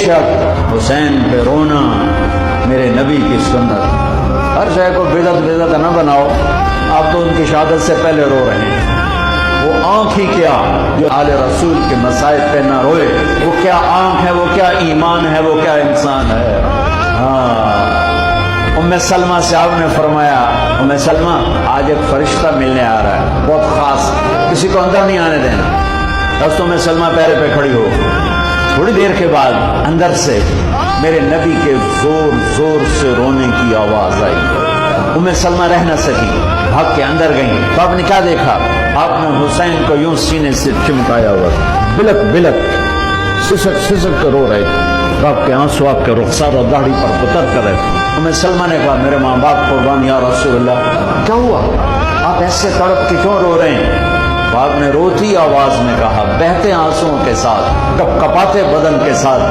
شک حسین پہ رونا میرے نبی کی سنت. ہر شے کو بدعت نہ بناؤ. آپ تو ان کی شہادت سے پہلے رو رہے ہیں. وہ آنکھ ہی کیا جو آل رسول کے مصائب پہ نہ روئے. وہ کیا آنکھ ہے, وہ کیا ایمان ہے, وہ کیا انسان ہے. ام سلمہ سے آپ نے فرمایا, ام سلمہ آج ایک فرشتہ ملنے آ رہا ہے, بہت خاص, کسی کو اندر نہیں آنے دینا. بس ام سلمہ پیرے پہ کھڑی ہو. تھوڑی دیر کے بعد اندر سے میرے نبی کے زور زور سے رونے کی آواز آئی. ام سلمہ رہ نہ سکی, بھاگ کے اندر گئیں. تو آپ نے کیا دیکھا؟ آپ نے حسین کو یوں سینے سے چمٹایا ہوا, بلک بلک سسک سسک کر رو رہے تھے. آپ کے آنسو آپ کے رخسار اور داڑھی پر اتر کر رہے تھے. ام سلمہ نے کہا میرے ماں باپ قربان یا رسول اللہ, کیا ہوا؟ آپ ایسے تڑپ کے کیوں رو رہے ہیں؟ آپ نے روتی آواز میں کہا, بہتے آنسوؤں کے ساتھ, کپ کپاتے بدن کے ساتھ,